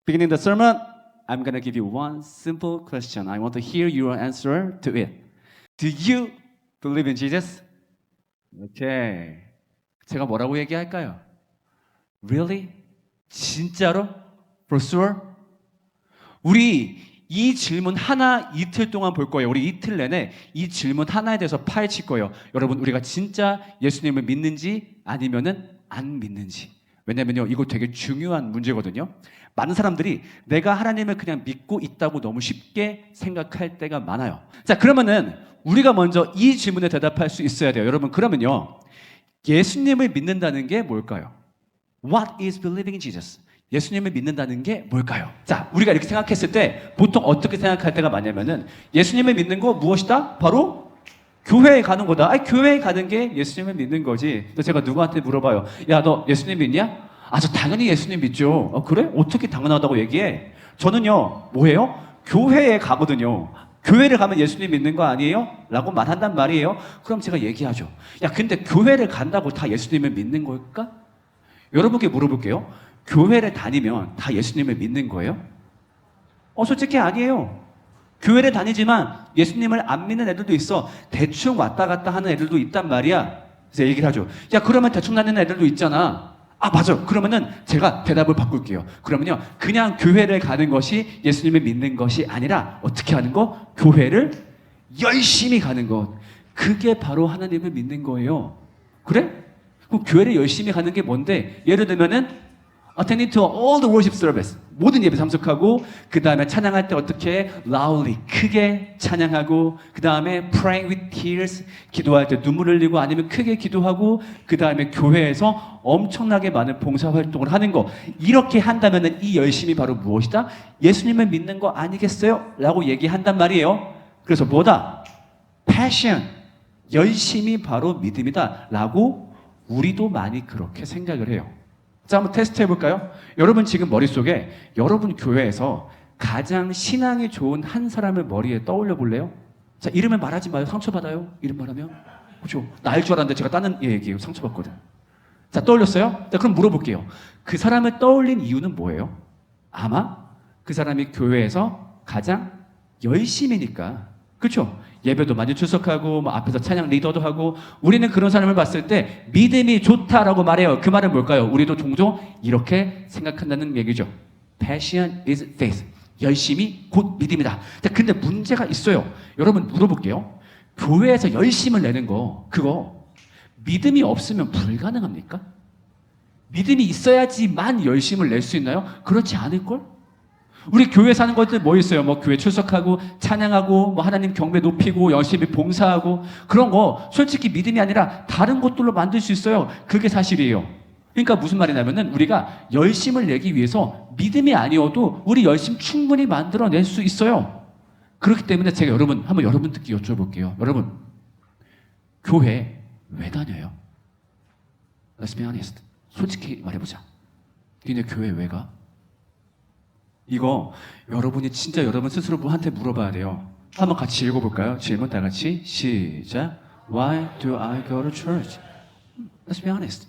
Beginning the sermon, I'm going to give you one simple question. I want to hear your answer to it. Do you believe in Jesus? 오케이. 제가 뭐라고 얘기할까요? Really? 진짜로? For sure? 우리 이 질문 하나 이틀 동안 볼 거예요. 우리 이틀 내내 이 질문 하나에 대해서 파헤칠 거예요. 여러분, 우리가 진짜 예수님을 믿는지 아니면은 안 믿는지. 왜냐면요, 이거 되게 중요한 문제거든요. 많은 사람들이 내가 하나님을 그냥 믿고 있다고 너무 쉽게 생각할 때가 많아요. 자, 그러면은 우리가 먼저 이 질문에 대답할 수 있어야 돼요. 여러분, 그러면요, 예수님을 믿는다는 게 뭘까요? What is believing in Jesus? 예수님을 믿는다는 게 뭘까요? 자, 우리가 이렇게 생각했을 때 보통 어떻게 생각할 때가 많냐면은 예수님을 믿는 거 무엇이다? 바로 교회에 가는 거다. 아니, 교회에 가는 게 예수님을 믿는 거지. 또 제가 누구한테 물어봐요. 야, 너 예수님 믿냐? 아, 저 당연히 예수님 믿죠. 그래? 어떻게 당연하다고 얘기해? 저는요, 뭐예요? 교회에 가거든요. 교회를 가면 예수님 믿는 거 아니에요? 라고 말한단 말이에요. 그럼 제가 얘기하죠. 야, 근데 교회를 간다고 다 예수님을 믿는 걸까? 여러분께 물어볼게요. 교회를 다니면 다 예수님을 믿는 거예요? 솔직히 아니에요. 교회를 다니지만 예수님을 안 믿는 애들도 있어. 대충 왔다 갔다 하는 애들도 있단 말이야. 그래서 얘기를 하죠. 야, 그러면 대충 다니는 애들도 있잖아. 아, 맞아. 그러면은 제가 대답을 바꿀게요. 그러면요, 그냥 교회를 가는 것이 예수님을 믿는 것이 아니라 어떻게 하는 거? 교회를 열심히 가는 것. 그게 바로 하나님을 믿는 거예요. 그래? 그럼 교회를 열심히 가는 게 뭔데? 예를 들면은 attending to all the worship service. 모든 예배 참석하고, 그 다음에 찬양할 때 어떻게 loudly, 크게 찬양하고, 그 다음에 praying with tears, 기도할 때 눈물 흘리고 아니면 크게 기도하고, 그 다음에 교회에서 엄청나게 많은 봉사활동을 하는 거. 이렇게 한다면 이 열심이 바로 무엇이다? 예수님을 믿는 거 아니겠어요? 라고 얘기한단 말이에요. 그래서 뭐다? passion, 열심이 바로 믿음이다 라고 우리도 많이 그렇게 생각을 해요. 자, 한번 테스트 해볼까요? 여러분 지금 머릿속에 여러분 교회에서 가장 신앙이 좋은 한 사람을 머리에 떠올려 볼래요? 자, 이름을 말하지 마요. 상처받아요. 이름 말하면. 그렇죠? 나일 줄 알았는데 제가 다른 얘기예요. 상처받거든. 자, 떠올렸어요? 자, 그럼 물어볼게요. 그 사람을 떠올린 이유는 뭐예요? 아마 그 사람이 교회에서 가장 열심히니까. 그렇죠? 예배도 많이 출석하고 뭐 앞에서 찬양 리더도 하고. 우리는 그런 사람을 봤을 때 믿음이 좋다라고 말해요. 그 말은 뭘까요? 우리도 종종 이렇게 생각한다는 얘기죠. Passion is faith. 열심이 곧 믿음이다. 근데 문제가 있어요. 여러분 물어볼게요. 교회에서 열심을 내는 거, 그거 믿음이 없으면 불가능합니까? 믿음이 있어야지만 열심을 낼 수 있나요? 그렇지 않을걸? 우리 교회 사는 것들 뭐 있어요? 뭐 교회 출석하고 찬양하고 뭐 하나님 경배 높이고 열심히 봉사하고 그런 거 솔직히 믿음이 아니라 다른 것들로 만들 수 있어요. 그게 사실이에요. 그러니까 무슨 말이냐면은 우리가 열심을 내기 위해서 믿음이 아니어도 우리 열심 충분히 만들어낼 수 있어요. 그렇기 때문에 제가 한번 여러분들께 여쭤볼게요. 여러분, 교회 왜 다녀요? Let's be honest. 솔직히 말해보자. 니네 교회 왜 가? 이거 여러분이 진짜 여러분 스스로한테 물어봐야 돼요. 한번 같이 읽어볼까요? 질문 다 같이 시작. Why do I go to church? Let's be honest.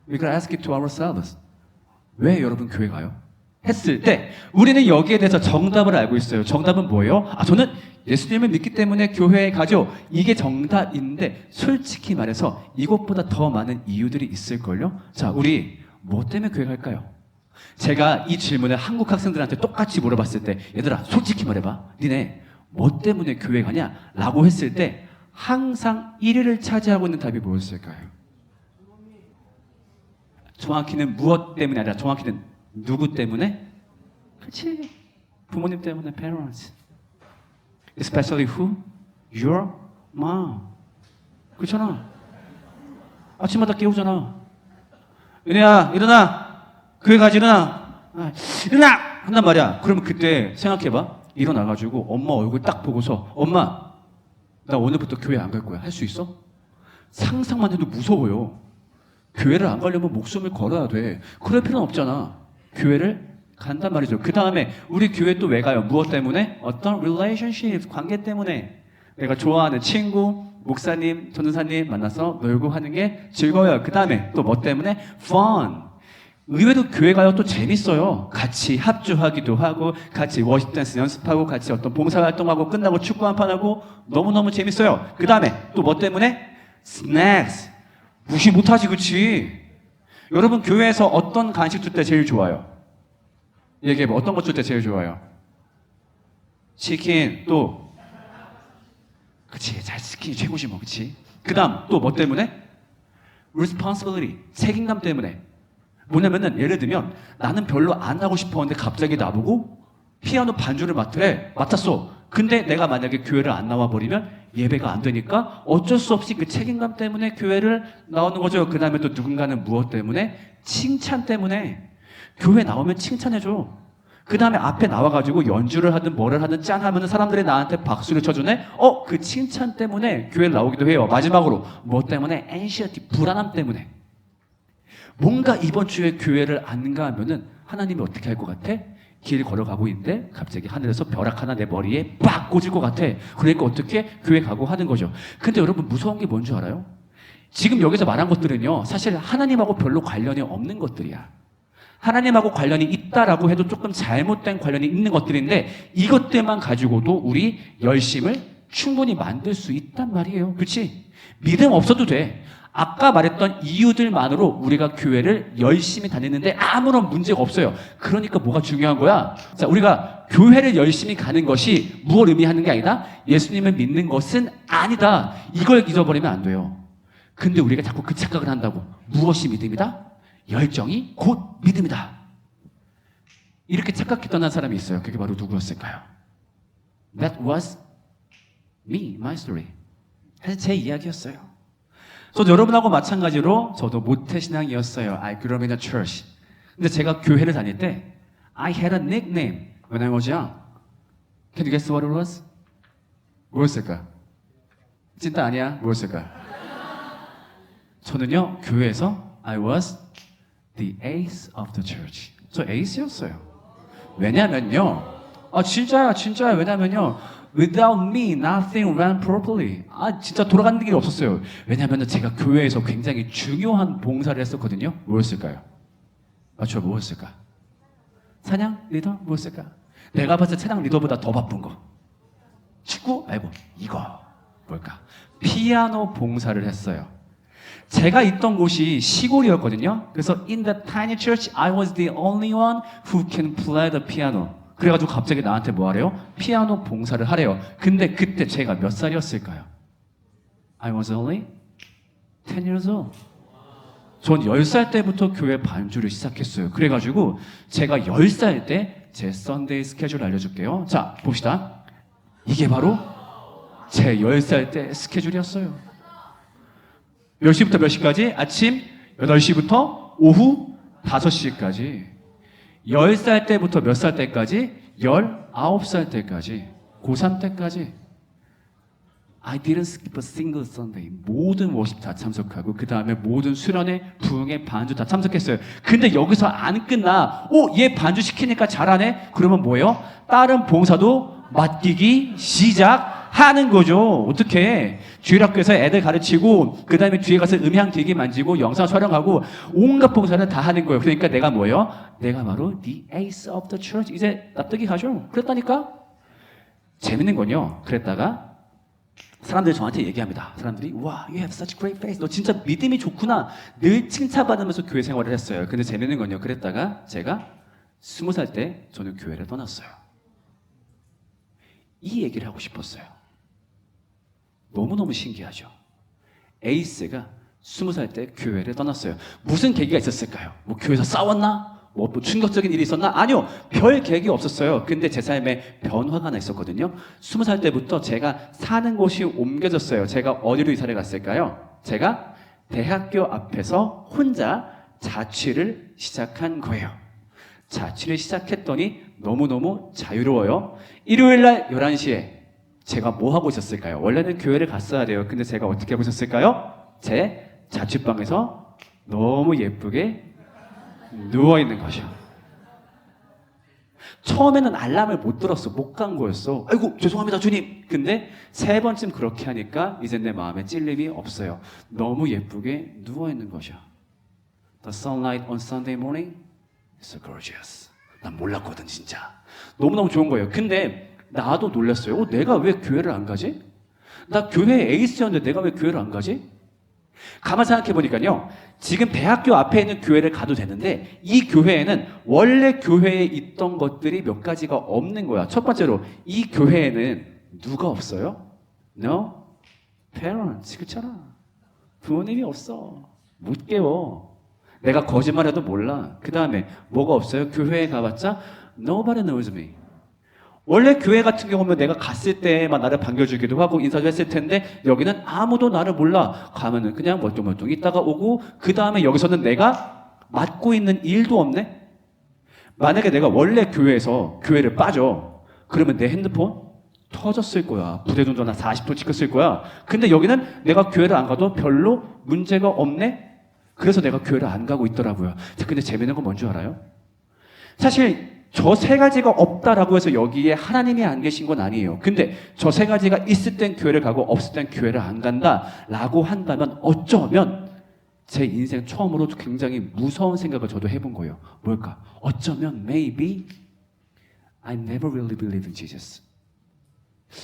We gotta ask it to ourselves. 왜 여러분 교회 가요? 했을 때 우리는 여기에 대해서 정답을 알고 있어요. 정답은 뭐예요? 저는 예수님을 믿기 때문에 교회에 가죠. 이게 정답인데 솔직히 말해서 이것보다 더 많은 이유들이 있을걸요? 자, 우리 뭐 때문에 교회 갈까요? 제가 이 질문을 한국 학생들한테 똑같이 물어봤을 때 얘들아 솔직히 말해봐. 니네 뭐 때문에 교회 가냐? 라고 했을 때 항상 1위를 차지하고 있는 답이 뭐였을까요? 정확히는 무엇 때문에 아니라 정확히는 누구 때문에? 그렇지. 부모님 때문에 parents. Especially who? Your mom. 그렇잖아. 아침마다 깨우잖아. 은혜야 일어나. 교회 가지 일어나. 일어나! 한단 말이야. 그러면 그때 생각해봐. 일어나가지고 엄마 얼굴 딱 보고서 엄마 나 오늘부터 교회 안 갈 거야. 할 수 있어? 상상만 해도 무서워요. 교회를 안 가려면 목숨을 걸어야 돼. 그럴 필요는 없잖아. 교회를 간단 말이죠. 그 다음에 우리 교회 또 왜 가요? 무엇 때문에? 어떤 relationship, 관계 때문에. 내가 좋아하는 친구, 목사님, 전도사님 만나서 놀고 하는 게 즐거워요. 그 다음에 또 뭐 때문에? fun. 의외로 교회 가요 또 재밌어요. 같이 합주하기도 하고 같이 워십 댄스 연습하고 같이 어떤 봉사활동하고 끝나고 축구 한판 하고 너무너무 재밌어요. 그 다음에 또 뭐 때문에? 스낵스. 무시 못하지 그치? 여러분 교회에서 어떤 간식 줄 때 제일 좋아요? 얘기해봐. 어떤 거 줄 때 제일 좋아요? 치킨. 또 그치, 잘 치킨이 최고지 뭐. 그치? 그 다음 또 뭐 때문에? responsibility. 책임감 때문에. 뭐냐면은 예를 들면 나는 별로 안 하고 싶었는데 갑자기 나보고 피아노 반주를 맡으래. 맡았어. 근데 내가 만약에 교회를 안 나와 버리면 예배가 안 되니까 어쩔 수 없이 그 책임감 때문에 교회를 나오는 거죠. 그 다음에 또 누군가는 무엇 때문에? 칭찬 때문에. 교회 나오면 칭찬해줘. 그 다음에 앞에 나와가지고 연주를 하든 뭐를 하든 짠 하면은 사람들이 나한테 박수를 쳐주네? 그 칭찬 때문에 교회를 나오기도 해요. 마지막으로 뭐 때문에? anxiety, 불안함 때문에. 뭔가 이번 주에 교회를 안 가면은 하나님이 어떻게 할 것 같아? 길 걸어가고 있는데 갑자기 하늘에서 벼락 하나 내 머리에 빡 꽂을 것 같아. 그러니까 어떻게 교회 가고 하는 거죠. 근데 여러분 무서운 게 뭔 줄 알아요? 지금 여기서 말한 것들은요 사실 하나님하고 별로 관련이 없는 것들이야. 하나님하고 관련이 있다라고 해도 조금 잘못된 관련이 있는 것들인데 이것들만 가지고도 우리 열심을 충분히 만들 수 있단 말이에요. 그렇지? 믿음 없어도 돼. 아까 말했던 이유들만으로 우리가 교회를 열심히 다니는데 아무런 문제가 없어요. 그러니까 뭐가 중요한 거야? 자, 우리가 교회를 열심히 가는 것이 무엇을 의미하는 게 아니다? 예수님을 믿는 것은 아니다. 이걸 잊어버리면 안 돼요. 근데 우리가 자꾸 그 착각을 한다고. 무엇이 믿음이다? 열정이 곧 믿음이다. 이렇게 착각했던 한 사람이 있어요. 그게 바로 누구였을까요? That was me, my story. 사실 제 이야기였어요. 저도 여러분하고 마찬가지로 저도 모태신앙이었어요. I grew up in a church. 근데 제가 교회를 다닐 때 I had a nickname when I was young. Can you guess what it was? 뭐였을까? 진짜 아니야? 뭐였을까? 저는요 교회에서 I was the ace of the church. 저 에이스였어요. 왜냐면요 진짜야 왜냐면요 Without me, nothing ran properly. 진짜 돌아가는 길이 없었어요. 왜냐하면 제가 교회에서 굉장히 중요한 봉사를 했었거든요. 뭐였을까요? 맞죠? 뭐였을까? 찬양 리더? 뭐였을까? 내가 봤을 때 찬양 리더보다 더 바쁜 거. 축구? 말고 이거. 뭘까? 피아노 봉사를 했어요. 제가 있던 곳이 시골이었거든요. 그래서 in the tiny church, I was the only one who can play the piano. 그래가지고 갑자기 나한테 뭐 하래요? 피아노 봉사를 하래요. 근데 그때 제가 몇 살이었을까요? I was only 10 years old. 전 10살 때부터 교회 반주를 시작했어요. 그래가지고 제가 10살 때 제 썬데이 스케줄 알려줄게요. 자, 봅시다. 이게 바로 제 10살 때 스케줄이었어요. 몇 시부터 몇 시까지? 아침 8시부터 오후 5시까지. 10살 때부터 몇 살 때까지? 19살 때까지. 고3 때까지. I didn't skip a single Sunday. 모든 워십 다 참석하고 그 다음에 모든 수련회, 부흥회, 반주 다 참석했어요. 근데 여기서 안 끝나. 얘 반주 시키니까 잘하네? 그러면 뭐예요? 다른 봉사도 맡기기 시작하는 거죠. 어떻게? 주일학교에서 애들 가르치고 그 다음에 뒤에 가서 음향 기기 만지고 영상 촬영하고 온갖 봉사를 다 하는 거예요. 그러니까 내가 뭐예요? 내가 바로 the ace of the church. 이제 납득이 가죠. 그랬다니까? 재밌는 건요. 그랬다가 사람들이 저한테 얘기합니다. 사람들이 와, you have such great faith. 너 진짜 믿음이 좋구나. 늘 칭찬받으면서 교회 생활을 했어요. 근데 재밌는 건요. 그랬다가 제가 20살 때 저는 교회를 떠났어요. 이 얘기를 하고 싶었어요. 너무너무 신기하죠. 에이스가 20살 때 교회를 떠났어요. 무슨 계기가 있었을까요? 뭐 교회에서 싸웠나? 뭐 충격적인 일이 있었나? 아니요. 별 계획이 없었어요. 근데 제 삶에 변화가 하나 있었거든요. 20살 때부터 제가 사는 곳이 옮겨졌어요. 제가 어디로 이사를 갔을까요? 제가 대학교 앞에서 혼자 자취를 시작한 거예요. 자취를 시작했더니 너무너무 자유로워요. 일요일날 11시에 제가 뭐 하고 있었을까요? 원래는 교회를 갔어야 돼요. 근데 제가 어떻게 하고 있었을까요? 제 자취방에서 너무 예쁘게 누워있는 거죠. 처음에는 알람을 못 들었어. 못 간 거였어. 아이고 죄송합니다 주님. 근데 3번쯤 그렇게 하니까 이제 내 마음에 찔림이 없어요. 너무 예쁘게 누워있는 거죠. The sunlight on Sunday morning is so gorgeous. 난 몰랐거든 진짜. 너무너무 좋은 거예요. 근데 나도 놀랐어요. 내가 왜 교회를 안 가지? 나 교회 에이스였는데 내가 왜 교회를 안 가지? 가만 생각해 보니까요. 지금 대학교 앞에 있는 교회를 가도 되는데 이 교회에는 원래 교회에 있던 것들이 몇 가지가 없는 거야. 첫 번째로 이 교회에는 누가 없어요? No parents. 그렇잖아. 부모님이 없어. 못 깨워. 내가 거짓말해도 몰라. 그 다음에 뭐가 없어요? 교회에 가봤자 nobody knows me. 원래 교회 같은 경우는 내가 갔을 때만 나를 반겨주기도 하고 인사도 했을 텐데 여기는 아무도 나를 몰라. 가면은 그냥 멀뚱멀뚱 있다가 오고 그 다음에 여기서는 내가 맡고 있는 일도 없네. 만약에 내가 원래 교회에서 교회를 빠져. 그러면 내 핸드폰 터졌을 거야. 부대중전 한 40도 찍혔을 거야. 근데 여기는 내가 교회를 안 가도 별로 문제가 없네. 그래서 내가 교회를 안 가고 있더라고요. 근데 재미있는 건 뭔지 알아요? 사실 저 세 가지가 없다라고 해서 여기에 하나님이 안 계신 건 아니에요. 근데 저 세 가지가 있을 땐 교회를 가고 없을 땐 교회를 안 간다라고 한다면 어쩌면 제 인생 처음으로 굉장히 무서운 생각을 저도 해본 거예요. 뭘까? 어쩌면 maybe I never really believe in Jesus.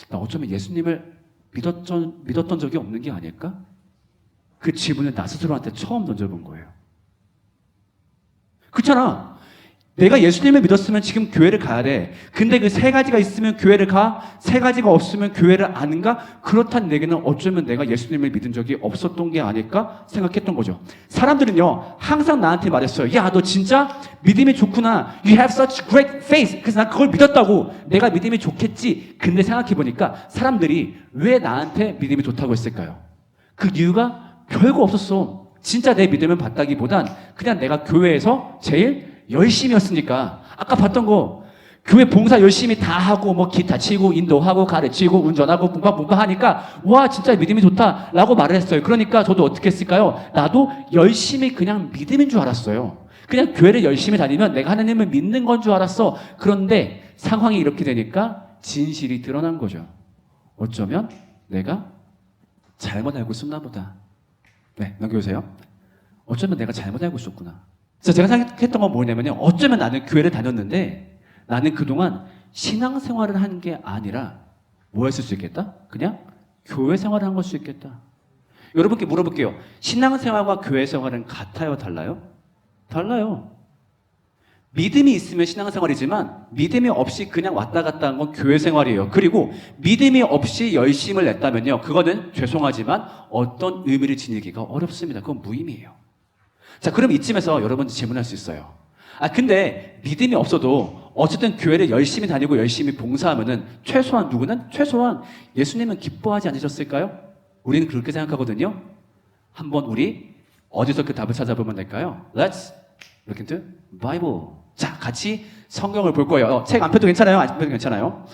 나 어쩌면 예수님을 믿었던 적이 없는 게 아닐까? 그 질문을 나 스스로한테 처음 던져본 거예요. 그렇잖아. 내가 예수님을 믿었으면 지금 교회를 가야 돼. 근데 그 세 가지가 있으면 교회를 가? 세 가지가 없으면 교회를 안 가? 그렇다는 내게는 어쩌면 내가 예수님을 믿은 적이 없었던 게 아닐까 생각했던 거죠. 사람들은요, 항상 나한테 말했어요. 야, 너 진짜 믿음이 좋구나. You have such great faith. 그래서 난 그걸 믿었다고. 내가 믿음이 좋겠지. 근데 생각해보니까 사람들이 왜 나한테 믿음이 좋다고 했을까요? 그 이유가 별거 없었어. 진짜 내 믿음을 봤다기보단 그냥 내가 교회에서 제일 열심히 했으니까. 아까 봤던 거 교회 봉사 열심히 다 하고 뭐 기타 치고 인도하고 가르치고 운전하고 문파 하니까 와 진짜 믿음이 좋다라고 말을 했어요. 그러니까 저도 어떻게 했을까요? 나도 열심히 그냥 믿음인 줄 알았어요. 그냥 교회를 열심히 다니면 내가 하나님을 믿는 건 줄 알았어. 그런데 상황이 이렇게 되니까 진실이 드러난 거죠. 어쩌면 내가 잘못 알고 있었나 보다. 네, 넘겨주세요. 어쩌면 내가 잘못 알고 있었구나. 그래서 제가 생각했던 건 뭐냐면요. 어쩌면 나는 교회를 다녔는데 나는 그동안 신앙생활을 한 게 아니라 뭐 했을 수 있겠다? 그냥 교회 생활을 한 걸 수 있겠다. 여러분께 물어볼게요. 신앙생활과 교회 생활은 같아요? 달라요? 달라요. 믿음이 있으면 신앙생활이지만 믿음이 없이 그냥 왔다 갔다 한 건 교회 생활이에요. 그리고 믿음이 없이 열심을 냈다면요. 그거는 죄송하지만 어떤 의미를 지니기가 어렵습니다. 그건 무의미해요. 자, 그럼 이쯤에서 여러분 질문할 수 있어요. 근데 믿음이 없어도 어쨌든 교회를 열심히 다니고 열심히 봉사하면은 최소한 누구는? 최소한 예수님은 기뻐하지 않으셨을까요? 우리는 그렇게 생각하거든요. 한번 우리 어디서 그 답을 찾아보면 될까요? Let's look into Bible. 자, 같이 성경을 볼 거예요. 책 안 펴도 괜찮아요? 안 펴도 괜찮아요?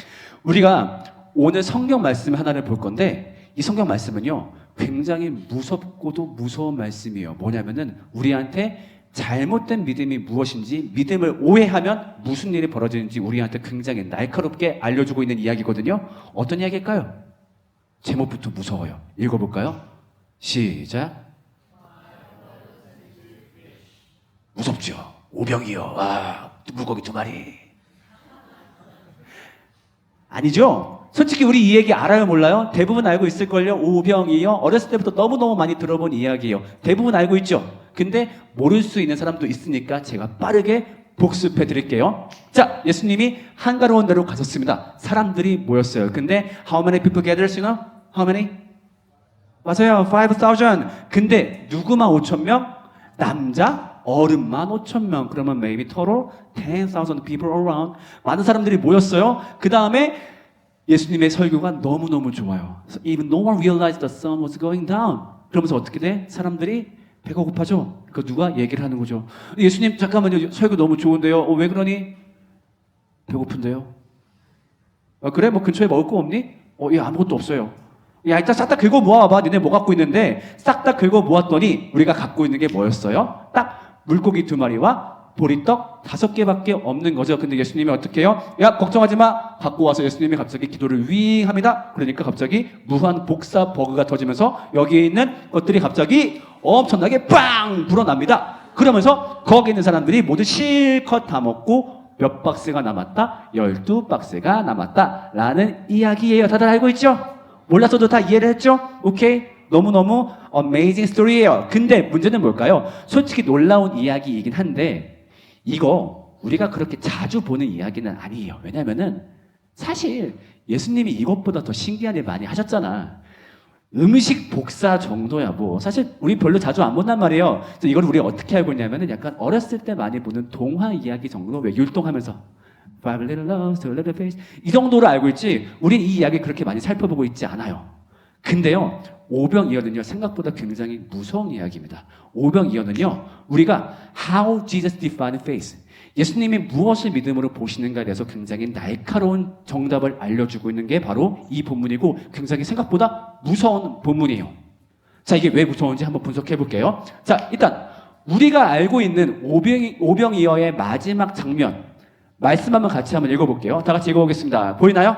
우리가 오늘 성경 말씀 하나를 볼 건데 이 성경 말씀은요. 굉장히 무섭고도 무서운 말씀이에요. 뭐냐면은 우리한테 잘못된 믿음이 무엇인지, 믿음을 오해하면 무슨 일이 벌어지는지 우리한테 굉장히 날카롭게 알려주고 있는 이야기거든요. 어떤 이야기일까요? 제목부터 무서워요. 읽어볼까요? 시작. 무섭죠? 오병이요. 물고기 2마리. 아니죠? 솔직히 우리 이 얘기 알아요, 몰라요? 대부분 알고 있을걸요? 오병이요. 어렸을 때부터 너무너무 많이 들어본 이야기예요. 대부분 알고 있죠? 근데 모를 수 있는 사람도 있으니까 제가 빠르게 복습해 드릴게요. 자, 예수님이 한가로운 데로 가셨습니다. 사람들이 모였어요. 근데 how many people gathered, you know? How many? 맞아요. 5,000. 근데 누구만 5,000명? 남자, 어른만 5,000명. 그러면 maybe total 10,000 people around. 많은 사람들이 모였어요. 그 다음에 예수님의 설교가 너무너무 좋아요. Even no one realized the sun was going down. 그러면서 어떻게 돼? 사람들이 배가 고파져. 그 누가 얘기를 하는 거죠. 예수님 잠깐만요. 설교 너무 좋은데요. 왜 그러니? 배고픈데요. 그래? 뭐 근처에 먹을 거 없니? 예, 아무것도 없어요. 야, 일단 싹 다 긁어 모아봐. 니네 뭐 갖고 있는데 싹 다 긁어 모았더니 우리가 갖고 있는 게 뭐였어요? 딱 물고기 2마리와 보리떡 5개밖에 없는 거죠. 근데 예수님이 어떻게 해요? 야, 걱정하지 마. 갖고 와서 예수님이 갑자기 기도를 윙 합니다. 그러니까 갑자기 무한 복사 버그가 터지면서 여기 있는 것들이 갑자기 엄청나게 빵 불어납니다. 그러면서 거기 있는 사람들이 모두 실컷 다 먹고 몇 박스가 남았다? 12박스가 남았다. 라는 이야기예요. 다들 알고 있죠? 몰랐어도 다 이해를 했죠? 오케이? 너무너무 어메이징 스토리예요. 근데 문제는 뭘까요? 솔직히 놀라운 이야기이긴 한데 이거 우리가 그렇게 자주 보는 이야기는 아니에요. 왜냐면은 사실 예수님이 이것보다 더 신기한 일 많이 하셨잖아. 음식 복사 정도야 뭐 사실 우리 별로 자주 안 본단 말이에요. 그래서 이걸 우리 어떻게 알고 있냐면은 약간 어렸을 때 많이 보는 동화 이야기 정도 왜 율동하면서 Five little loaves, two little fish 이 정도로 알고 있지 우린 이 이야기 그렇게 많이 살펴보고 있지 않아요. 근데요 오병이어는요 생각보다 굉장히 무서운 이야기입니다. 오병이어는요 우리가 How Jesus defined faith 예수님이 무엇을 믿음으로 보시는가에 대해서 굉장히 날카로운 정답을 알려주고 있는 게 바로 이 본문이고 굉장히 생각보다 무서운 본문이에요. 자, 이게 왜 무서운지 한번 분석해 볼게요. 자, 일단 우리가 알고 있는 오병이어의 마지막 장면 말씀 한번 같이 한번 읽어볼게요. 다 같이 읽어보겠습니다. 보이나요?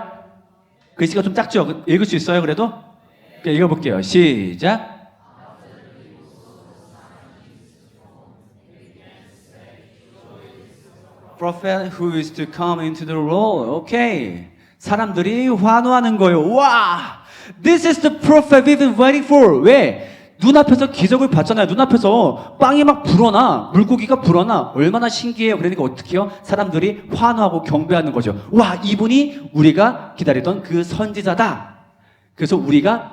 글씨가 좀 작죠? 읽을 수 있어요 그래도? 읽어볼게요. 시작. Prophet who is to come into the world. 오케이. 사람들이 환호하는 거예요. 와! This is the prophet we've been waiting for. 왜? 눈앞에서 기적을 봤잖아요. 눈앞에서 빵이 막 불어나. 물고기가 불어나. 얼마나 신기해요. 그러니까 어떻게 해요? 사람들이 환호하고 경배하는 거죠. 와! 이분이 우리가 기다리던 그 선지자다. 그래서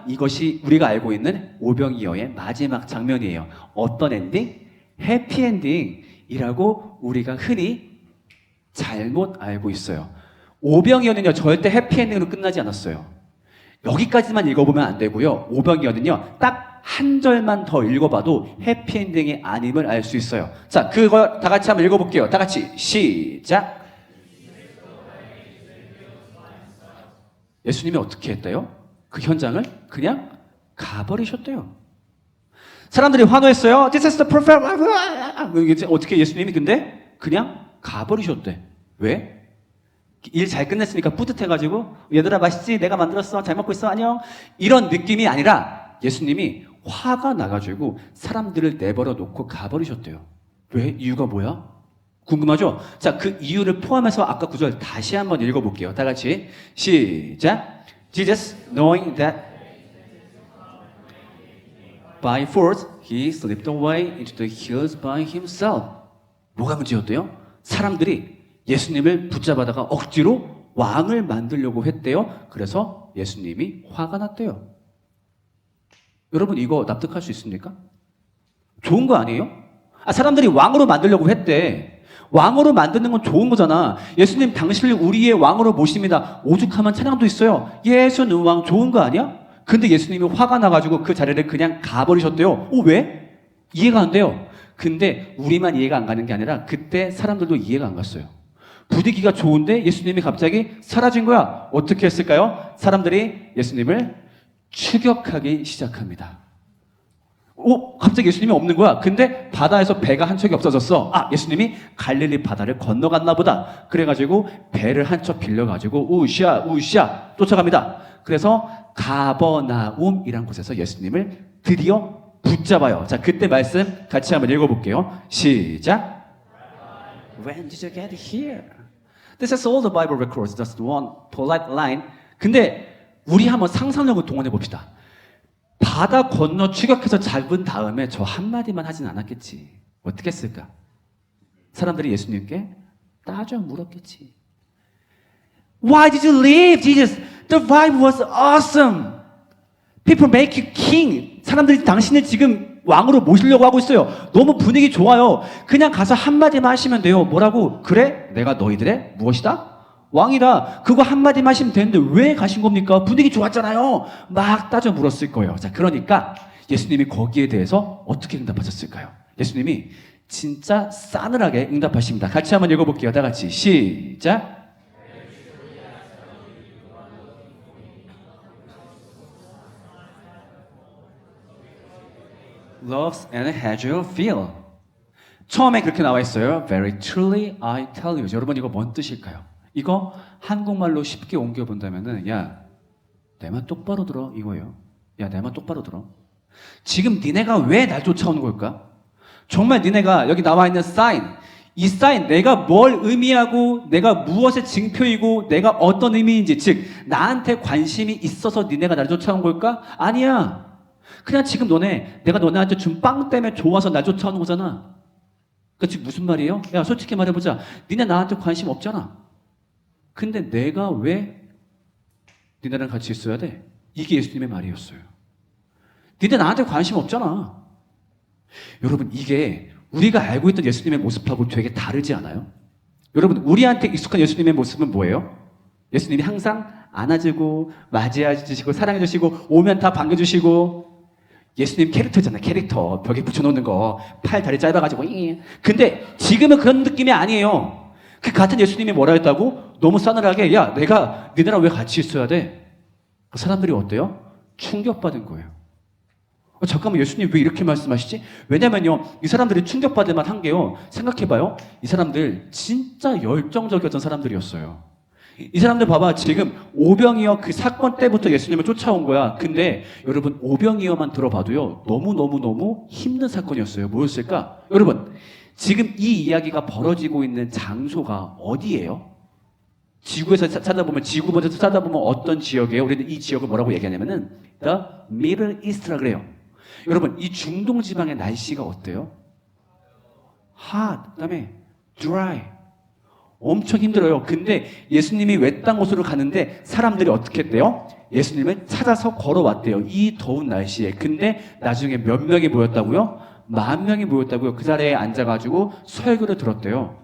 이것이 우리가 알고 있는 오병이어의 마지막 장면이에요. 어떤 엔딩? 해피엔딩이라고 우리가 흔히 잘못 알고 있어요. 오병이어는요 절대 해피엔딩으로 끝나지 않았어요. 여기까지만 읽어보면 안 되고요. 오병이어는요 딱 한 절만 더 읽어봐도 해피엔딩이 아님을 알 수 있어요. 자, 그거 다 같이 한번 읽어볼게요. 다 같이 시작. 예수님이 어떻게 했대요? 그 현장을 그냥 가버리셨대요. 사람들이 환호했어요. This is the prophet. 어떻게 예수님이 근데 그냥 가버리셨대. 왜? 일 잘 끝냈으니까 뿌듯해가지고 얘들아 맛있지? 내가 만들었어. 잘 먹고 있어. 안녕. 이런 느낌이 아니라 예수님이 화가 나가지고 사람들을 내버려 놓고 가버리셨대요. 왜? 이유가 뭐야? 궁금하죠? 자, 그 이유를 포함해서 아까 구절 다시 한번 읽어볼게요. 다 같이 시작. Jesus knowing that by force he slipped away into the hills by himself. 뭐가 문제였대요? 사람들이 예수님을 붙잡아다가 억지로 왕을 만들려고 했대요. 그래서 예수님이 화가 났대요. 여러분 이거 납득할 수 있습니까? 좋은 거 아니에요? 사람들이 왕으로 만들려고 했대. 왕으로 만드는 건 좋은 거잖아. 예수님 당신을 우리의 왕으로 모십니다. 오죽하면 찬양도 있어요. 예수는 왕 좋은 거 아니야? 근데 예수님이 화가 나가지고 그 자리를 그냥 가버리셨대요. 왜? 이해가 안 돼요. 근데 우리만 이해가 안 가는 게 아니라 그때 사람들도 이해가 안 갔어요. 분위기가 좋은데 예수님이 갑자기 사라진 거야. 어떻게 했을까요? 사람들이 예수님을 추격하기 시작합니다. 갑자기 예수님이 없는 거야. 근데 바다에서 배가 한 척이 없어졌어. 예수님이 갈릴리 바다를 건너갔나 보다. 그래가지고 배를 한 척 빌려가지고 우시아 쫓아갑니다. 그래서 가버나움이란 곳에서 예수님을 드디어 붙잡아요. 자, 그때 말씀 같이 한번 읽어볼게요. 시작. When did you get here? This is all the Bible records. Just one polite line. 근데 우리 한번 상상력을 동원해 봅시다. 바다 건너 추격해서 잡은 다음에 저 한마디만 하진 않았겠지. 어떻게 했을까? 사람들이 예수님께 따져 물었겠지. Why did you leave, Jesus? The vibe was awesome. People make you king. 사람들이 당신을 지금 왕으로 모시려고 하고 있어요. 너무 분위기 좋아요. 그냥 가서 한마디만 하시면 돼요. 뭐라고? 그래? 내가 너희들의 무엇이다? 왕이다. 그거 한마디만 하시면 되는데 왜 가신 겁니까? 분위기 좋았잖아요. 막 따져 물었을 거예요. 자, 그러니까 예수님이 거기에 대해서 어떻게 응답하셨을까요? 예수님이 진짜 싸늘하게 응답하십니다. 같이 한번 읽어볼게요. 다 같이 시작. Loves and has you feel. 처음에 그렇게 나와 있어요. Very truly I tell you. 여러분 이거 뭔 뜻일까요? 이거 한국말로 쉽게 옮겨본다면은 야, 내 말 똑바로 들어 이거예요. 야, 내 말 똑바로 들어. 지금 니네가 왜 날 쫓아오는 걸까? 정말 니네가 여기 나와 있는 사인, 이 사인 내가 뭘 의미하고 내가 무엇의 징표이고 내가 어떤 의미인지, 즉 나한테 관심이 있어서 니네가 나를 쫓아온 걸까? 아니야. 그냥 지금 내가 너네한테 준 빵 때문에 좋아서 날 쫓아오는 거잖아. 그 지금 무슨 말이에요? 야, 솔직히 말해보자. 니네 나한테 관심 없잖아. 근데 내가 왜 니네랑 같이 있어야 돼? 이게 예수님의 말이었어요. 니네 나한테 관심 없잖아. 여러분, 이게 우리가 알고 있던 예수님의 모습하고 되게 다르지 않아요? 여러분, 우리한테 익숙한 예수님의 모습은 뭐예요? 예수님이 항상 안아주고 맞이해 주시고 사랑해 주시고 오면 다 반겨주시고, 예수님 캐릭터잖아요. 캐릭터 벽에 붙여놓는 거, 팔 다리 짧아가지고. 근데 지금은 그런 느낌이 아니에요. 그 같은 예수님이 뭐라 했다고? 너무 싸늘하게, 야, 내가 니네랑 왜 같이 있어야 돼? 그 사람들이 어때요? 충격받은 거예요. 잠깐만, 예수님 왜 이렇게 말씀하시지? 왜냐면요, 이 사람들이 충격받을 만한 게요, 생각해봐요. 이 사람들 진짜 열정적이었던 사람들이었어요. 이 사람들 봐봐. 지금 오병이어 그 사건 때부터 예수님을 쫓아온 거야. 근데 여러분, 오병이어만 들어봐도요, 너무너무너무 힘든 사건이었어요. 뭐였을까? 여러분, 지금 이 이야기가 벌어지고 있는 장소가 어디예요? 지구에서 찾아보면, 지구본에서 찾아보면 어떤 지역이에요? 우리는 이 지역을 뭐라고 얘기하냐면은 The Middle East라 그래요. 여러분, 이 중동 지방의 날씨가 어때요? hot, 그다음에 dry, 엄청 힘들어요. 근데 예수님이 외딴 곳으로 가는데 사람들이 어떻게 했대요? 예수님을 찾아서 걸어왔대요. 이 더운 날씨에. 근데 나중에 몇 명이 모였다고요? 10,000명이 모였다고요. 그 자리에 앉아가지고 설교를 들었대요.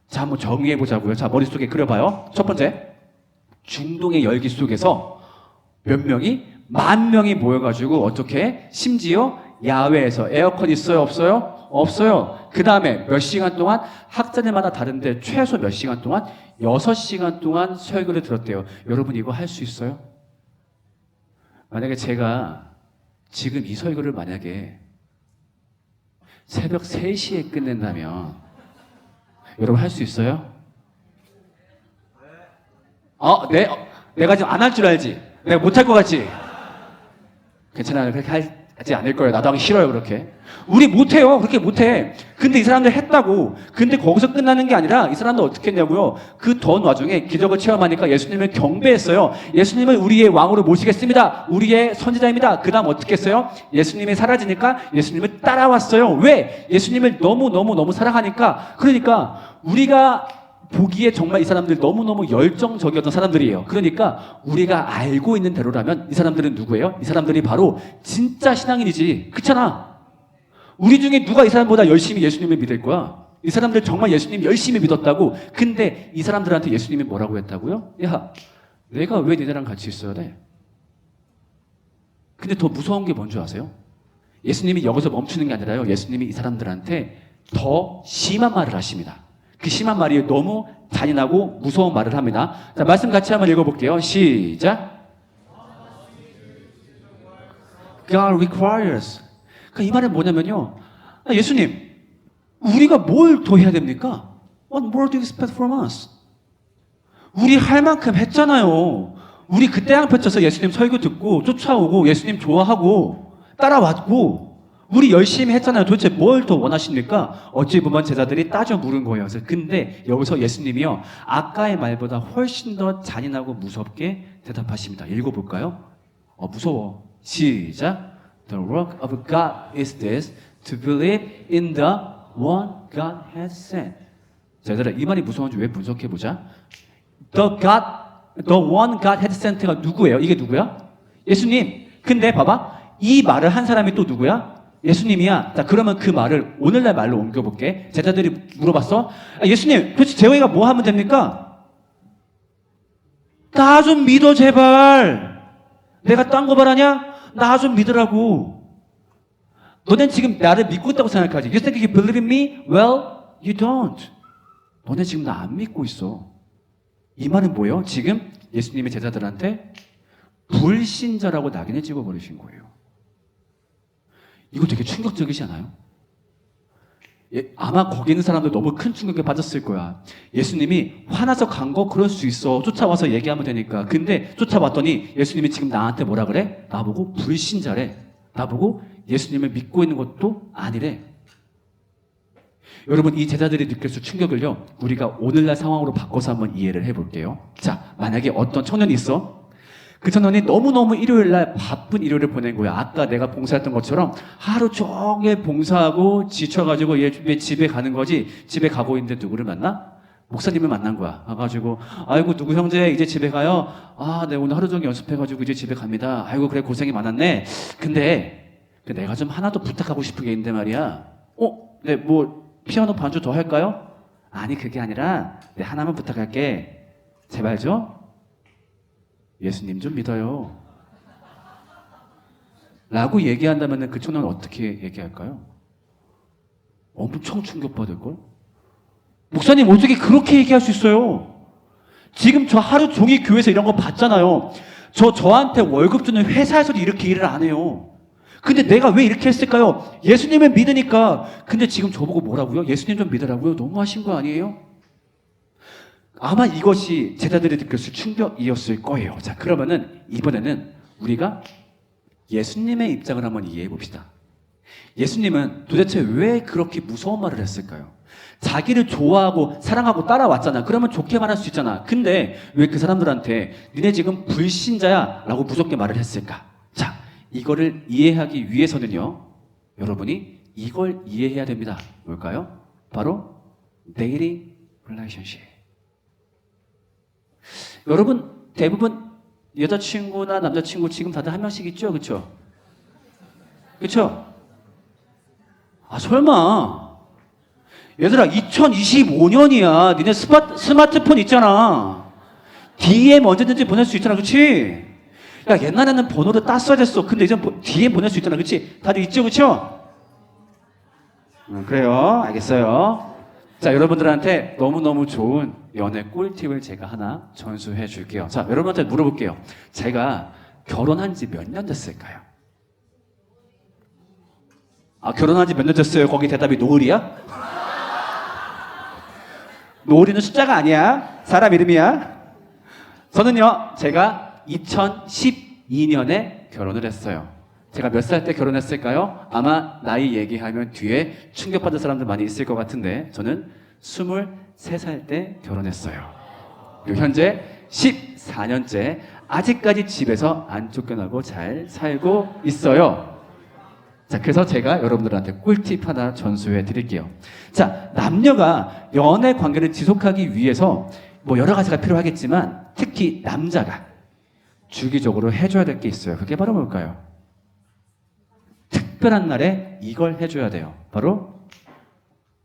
자, 한번 정리해보자고요. 자, 머릿속에 그려봐요. 첫 번째, 중동의 열기 속에서 몇 명이? 10,000명이 모여가지고 어떻게? 심지어 야외에서 에어컨 있어요? 없어요? 없어요. 그 다음에 몇 시간 동안, 학자들마다 다른데 최소 몇 시간 동안? 6시간 동안 설교를 들었대요. 여러분, 이거 할 수 있어요? 만약에 제가 지금 이 설교를 만약에 새벽 3시에 끝낸다면 여러분 할 수 있어요? 내가 지금 안 할 줄 알지? 내가 못할 것 같지? 괜찮아요. 그렇게 하지 않을 거예요. 나도 하기 싫어요. 그렇게. 우리 못해요. 그렇게 못해. 근데 이 사람들 했다고. 근데 거기서 끝나는 게 아니라 이 사람들 어떻게 했냐고요. 그 더운 와중에 기적을 체험하니까 예수님을 경배했어요. 예수님을 우리의 왕으로 모시겠습니다. 우리의 선지자입니다. 그 다음 어떻게 했어요? 예수님이 사라지니까 예수님을 따라왔어요. 왜? 예수님을 너무 사랑하니까. 그러니까 우리가 보기에 정말 이 사람들 너무너무 열정적이었던 사람들이에요. 그러니까 우리가 알고 있는 대로라면 이 사람들은 누구예요? 이 사람들이 바로 진짜 신앙인이지. 그렇잖아. 우리 중에 누가 이 사람보다 열심히 예수님을 믿을 거야? 이 사람들 정말 예수님 열심히 믿었다고. 근데 이 사람들한테 예수님이 뭐라고 했다고요? 야, 내가 왜 니네랑 같이 있어야 돼? 근데 더 무서운 게 뭔지 아세요? 예수님이 여기서 멈추는 게 아니라요, 예수님이 이 사람들한테 더 심한 말을 하십니다. 그 심한 말이 너무 잔인하고 무서운 말을 합니다. 자, 말씀 같이 한번 읽어볼게요. 시작. God requires. 그러니까 이 말은 뭐냐면요, 예수님, 우리가 뭘 더 해야 됩니까? What more do you expect from us? 우리 할 만큼 했잖아요. 우리 그때 양 펼쳐서 예수님 설교 듣고 쫓아오고 예수님 좋아하고 따라왔고 우리 열심히 했잖아요. 도대체 뭘 더 원하십니까? 어찌 보면 제자들이 따져 물은 거예요. 근데 여기서 예수님이요, 아까의 말보다 훨씬 더 잔인하고 무섭게 대답하십니다. 읽어볼까요? 무서워. 시작. The work of God is this, to believe in the one God has sent. 자, 얘들아, 이 말이 무서운지 왜 분석해보자. The one God has sent가 누구예요? 이게 누구야? 예수님. 근데 봐봐, 이 말을 한 사람이 또 누구야? 예수님이야. 자, 그러면 그 말을 오늘날 말로 옮겨볼게. 제자들이 물어봤어. 예수님, 도대체 저희가 뭐 하면 됩니까? 나 좀 믿어, 제발. 내가 딴 거 바라냐? 나 좀 믿으라고. 너넨 지금 나를 믿고 있다고 생각하지. You think you believe in me? Well, you don't. 너네 지금 나 안 믿고 있어. 이 말은 뭐예요? 지금 예수님의 제자들한테 불신자라고 낙인을 찍어버리신 거예요. 이거 되게 충격적이지 않아요? 아마 거기 있는 사람들 너무 큰 충격에 빠졌을 거야. 예수님이 화나서 간 거 그럴 수 있어. 쫓아와서 얘기하면 되니까. 근데 쫓아왔더니 예수님이 지금 나한테 뭐라 그래? 나보고 불신자래. 나보고 예수님을 믿고 있는 것도 아니래. 여러분, 이 제자들이 느꼈을 충격을요, 우리가 오늘날 상황으로 바꿔서 한번 이해를 해볼게요. 자, 만약에 어떤 청년이 있어. 그 청년이 너무너무 일요일날 바쁜 일요일을 보낸 거야. 아까 내가 봉사했던 것처럼 하루 종일 봉사하고 지쳐가지고 얘 집에 가는 거지. 집에 가고 있는데 누구를 만나? 목사님을 만난 거야. 가가지고, 아이고, 누구 형제 이제 집에 가요? 아, 네, 오늘 하루 종일 연습해가지고 이제 집에 갑니다. 아이고, 그래, 고생이 많았네. 근데 내가 좀 하나 더 부탁하고 싶은 게 있는데 말이야. 네, 뭐, 피아노 반주 더 할까요? 아니, 그게 아니라, 네, 하나만 부탁할게. 제발 좀, 예수님 좀 믿어요. 라고 얘기한다면 그 청년은 어떻게 얘기할까요? 엄청 충격받을걸? 목사님, 어떻게 그렇게 얘기할 수 있어요? 지금 저 하루 종일 교회에서 이런 거 봤잖아요. 저한테 월급 주는 회사에서도 이렇게 일을 안 해요. 근데 내가 왜 이렇게 했을까요? 예수님을 믿으니까. 근데 지금 저보고 뭐라고요? 예수님 좀 믿으라고요? 너무하신 거 아니에요? 아마 이것이 제자들이 느꼈을 충격이었을 거예요. 자, 그러면은 이번에는 우리가 예수님의 입장을 한번 이해해 봅시다. 예수님은 도대체 왜 그렇게 무서운 말을 했을까요? 자기를 좋아하고 사랑하고 따라왔잖아. 그러면 좋게 말할 수 있잖아. 근데 왜 그 사람들한테 니네 지금 불신자야 라고 무섭게 말을 했을까? 자, 이거를 이해하기 위해서는요, 여러분이 이걸 이해해야 됩니다. 뭘까요? 바로 dating relationship. 여러분, 대부분 여자친구나 남자친구 지금 다들 한 명씩 있죠? 그쵸? 그쵸? 아, 설마. 얘들아, 2025년이야. 니네 스마트폰 있잖아. DM 언제든지 보낼 수 있잖아. 그치? 야, 옛날에는 번호를 땄어야 됐어. 근데 이제 DM 보낼 수 있잖아. 그치? 다들 있죠? 그쵸? 그래요. 알겠어요. 자, 여러분들한테 너무너무 좋은 연애 꿀팁을 제가 하나 전수해 줄게요. 자, 여러분한테 물어볼게요. 제가 결혼한 지 몇 년 됐을까요? 아, 결혼한 지 몇 년 됐어요? 거기 대답이 노을이야? 노을이는 숫자가 아니야. 사람 이름이야. 저는요, 제가 2012년에 결혼을 했어요. 제가 몇 살 때 결혼했을까요? 아마 나이 얘기하면 뒤에 충격받을 사람들 많이 있을 것 같은데, 저는 23살 때 결혼했어요. 그리고 현재 14년째 아직까지 집에서 안 쫓겨나고 잘 살고 있어요. 자, 그래서 제가 여러분들한테 꿀팁 하나 전수해 드릴게요. 자, 남녀가 연애 관계를 지속하기 위해서 뭐 여러 가지가 필요하겠지만 특히 남자가 주기적으로 해줘야 될 게 있어요. 그게 바로 뭘까요? 특별한 날에 이걸 해줘야 돼요. 바로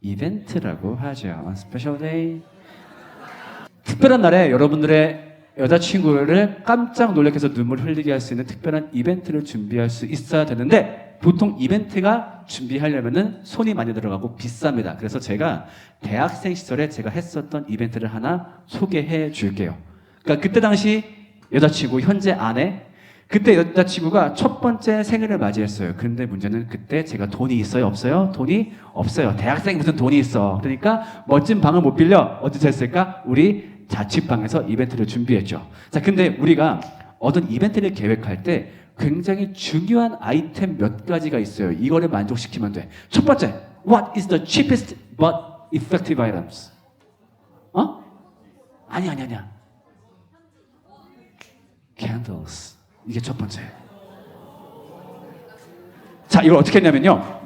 이벤트라고 하죠. 스페셜 데이. 특별한 날에 여러분들의 여자친구를 깜짝 놀라게 해서 눈물 흘리게 할 수 있는 특별한 이벤트를 준비할 수 있어야 되는데, 보통 이벤트가 준비하려면은 손이 많이 들어가고 비쌉니다. 그래서 제가 대학생 시절에 제가 했었던 이벤트를 하나 소개해 줄게요. 그러니까 그때 당시 여자친구, 현재 아내, 그때 여자친구가 첫 번째 생일을 맞이했어요. 근데 문제는 그때 제가 돈이 있어요? 없어요? 돈이 없어요. 대학생 무슨 돈이 있어. 그러니까 멋진 방을 못 빌려. 어디서 했을까? 우리 자취방에서 이벤트를 준비했죠. 자, 근데 우리가 어떤 이벤트를 계획할 때 굉장히 중요한 아이템 몇 가지가 있어요. 이거를 만족시키면 돼. 첫 번째, what is the cheapest but effective items? 아니야. Candles. 이게 첫 번째. 자, 이걸 어떻게 했냐면요.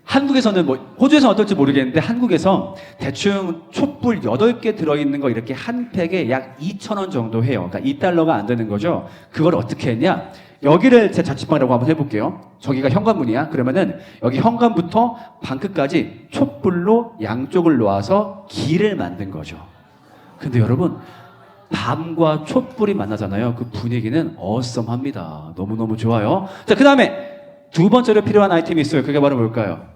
한국에서는 뭐 호주에서는 어떨지 모르겠는데 한국에서 대충 촛불 8개 들어있는 거 이렇게 한 팩에 약 2,000원 정도 해요. 그러니까 2달러가 안 되는 거죠. 그걸 어떻게 했냐? 여기를 제 자취방이라고 한번 해볼게요. 저기가 현관문이야. 그러면은 여기 현관부터 방끝까지 촛불로 양쪽을 놓아서 길을 만든 거죠. 근데 여러분, 밤과 촛불이 만나잖아요. 그 분위기는 어썸합니다. 너무너무 좋아요. 자, 그 다음에 두 번째로 필요한 아이템이 있어요. 그게 바로 뭘까요?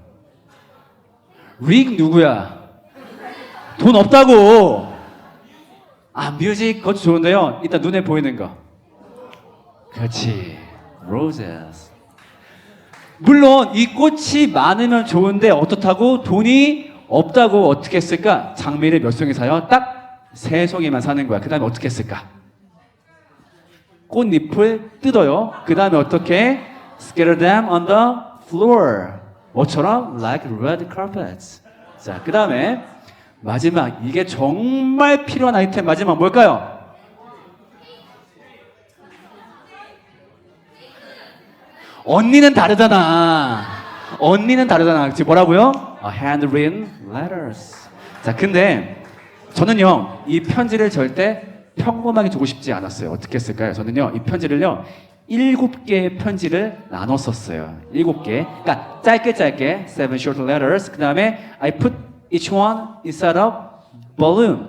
릭 누구야? 돈 없다고. 뮤직 그것도 좋은데요. 일단 눈에 보이는 거. 그렇지. 로제스. 물론 이 꽃이 많으면 좋은데 어떻다고? 돈이 없다고 어떻게 했을까? 장미를 몇 송이 사요? 딱 3송이만 사는 거야. 그 다음에 어떻게 했을까? 꽃잎을 뜯어요. 그 다음에 어떻게? Scatter them on the floor. 뭐처럼? Like red carpets. 자, 그 다음에 마지막 이게 정말 필요한 아이템 마지막 뭘까요? 언니는 다르잖아. 언니는 다르잖아. 지금 뭐라고요? handwritten letters. 자, 근데 저는요 이 편지를 절대 평범하게 주고 싶지 않았어요. 어떻게 했을까요? 저는요 이 편지를요 7개의 편지를 나눠 썼어요. 7개. 그러니까 짧게 7 short letters. 그 다음에 I put each one inside of balloon.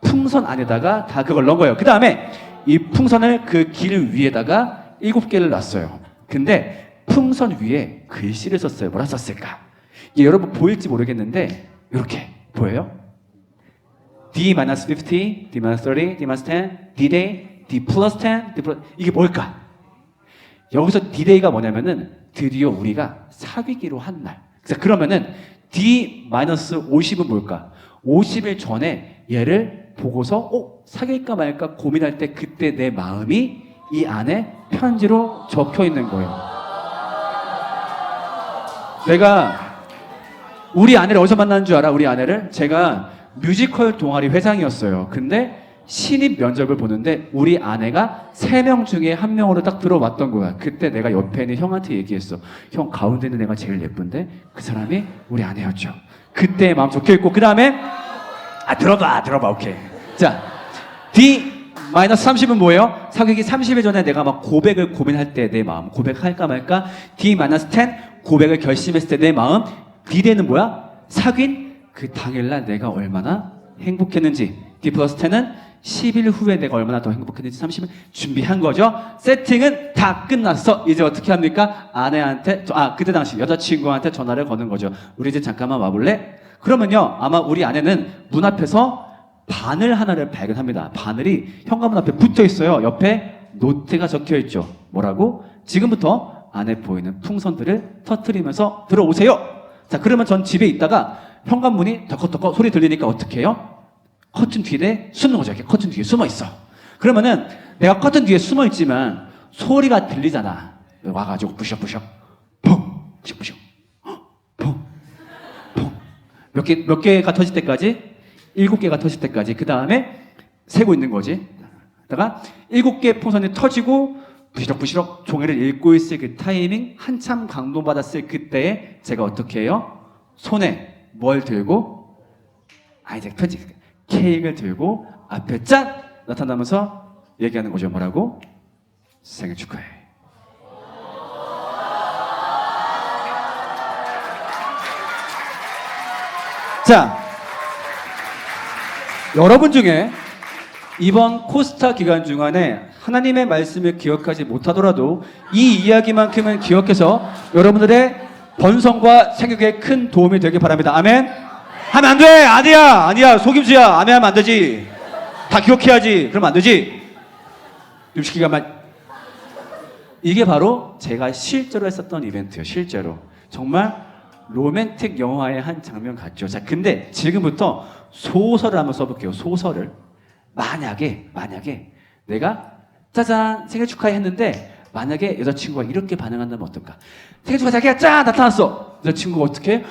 풍선 안에다가 다 그걸 넣은 거예요. 그 다음에 이 풍선을 그 길 위에다가 7개를 놨어요. 근데 풍선 위에 글씨를 썼어요. 뭐라 썼을까? 이게 여러분 보일지 모르겠는데 이렇게 보여요? D-50, D-30, D-10, D-Day, D plus 10, D plus 이게 뭘까? 여기서 D-Day가 뭐냐면은 드디어 우리가 사귀기로 한 날. 자, 그러면은 D-50은 뭘까? 50일 전에 얘를 보고서 사귈까 말까 고민할 때 그때 내 마음이 이 안에 편지로 적혀 있는 거예요. 내가 우리 아내를 어디서 만난 줄 알아? 우리 아내를? 제가 뮤지컬 동아리 회장이었어요. 근데 신입 면접을 보는데 우리 아내가 3명 중에 1명으로 딱 들어왔던 거야. 그때 내가 옆에 있는 형한테 얘기했어. 형 가운데 있는 애가 제일 예쁜데 그 사람이 우리 아내였죠. 그때 마음 적혀 있고 그 다음에 들어봐 오케이. 자 D-30은 뭐예요? 사귀기 30일 전에 내가 막 고백을 고민할 때 내 마음 고백할까 말까. D-10 고백을 결심했을 때 내 마음. D-Day는 뭐야? 사귄 그 당일날 내가 얼마나 행복했는지. D 플러스 10은 10일 후에 내가 얼마나 더 행복했는지 30일 준비한 거죠. 세팅은 다 끝났어. 이제 어떻게 합니까? 아내한테 그때 당시 여자친구한테 전화를 거는 거죠. 우리 집 잠깐만 와볼래? 그러면요 아마 우리 아내는 문 앞에서 바늘 하나를 발견합니다. 바늘이 현관문 앞에 붙어 있어요. 옆에 노트가 적혀 있죠. 뭐라고? 지금부터 안에 보이는 풍선들을 터트리면서 들어오세요. 자, 그러면 전 집에 있다가 현관문이 덕커덕커 소리 들리니까 어떻게 해요? 커튼 뒤에 숨는 거죠. 이렇게 커튼 뒤에 숨어 있어. 그러면은 내가 커튼 뒤에 숨어 있지만 소리가 들리잖아. 와가지고 부셔부셔 펑 부셔부셔 펑 펑 몇 개가 터질 때까지? 7개가 터질 때까지. 그 다음에 세고 있는 거지. 그러다가 7개 풍선이 터지고 부시럭부시럭 종이를 읽고 있을 그 타이밍, 한참 감동받았을 그때에 제가 어떻게 해요? 손에 뭘 들고? 이제 편지 케이크를 들고 앞에 짠! 나타나면서 얘기하는 거죠. 뭐라고? 생일 축하해. 자, 여러분 중에 이번 코스타 기간 중간에 하나님의 말씀을 기억하지 못하더라도 이 이야기만큼은 기억해서 여러분들의 번성과 생육에 큰 도움이 되길 바랍니다. 아멘? 하면 안 돼! 아니야! 속임수야! 아멘 하면 안 되지! 다 기억해야지! 그러면 안 되지! 이게 바로 제가 실제로 했었던 이벤트예요. 실제로. 정말 로맨틱 영화의 한 장면 같죠. 자, 근데 지금부터 소설을 한번 써볼게요. 소설을. 만약에 내가 짜잔 생일 축하해 했는데 만약에 여자친구가 이렇게 반응한다면 어떨까? 생일 축하 자기가 짠 나타났어. 여자친구가 어떻게 해?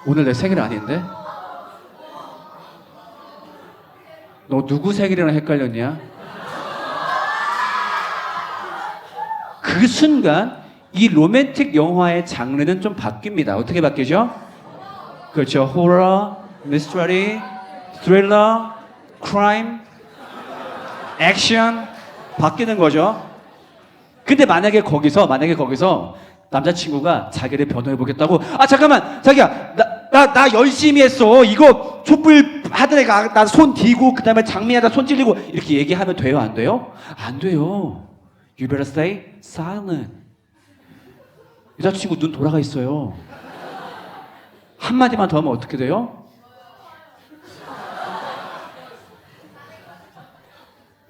오늘 내 생일 아닌데? 너 누구 생일이랑 헷갈렸냐? 그 순간 이 로맨틱 영화의 장르는 좀 바뀝니다. 어떻게 바뀌죠? 그렇죠. 호러, 미스터리, 스릴러, 크라임, 액션 바뀌는 거죠. 근데 만약에 거기서 남자친구가 자기를 변호해 보겠다고 잠깐만 자기야 나 열심히 했어. 이거 촛불 하던 애가 나 손 뒤고 그 다음에 장미하다 손 찔리고 이렇게 얘기하면 돼요? 안 돼요? 안 돼요. You better stay silent. 여자친구 눈 돌아가 있어요. 한마디만 더 하면 어떻게 돼요?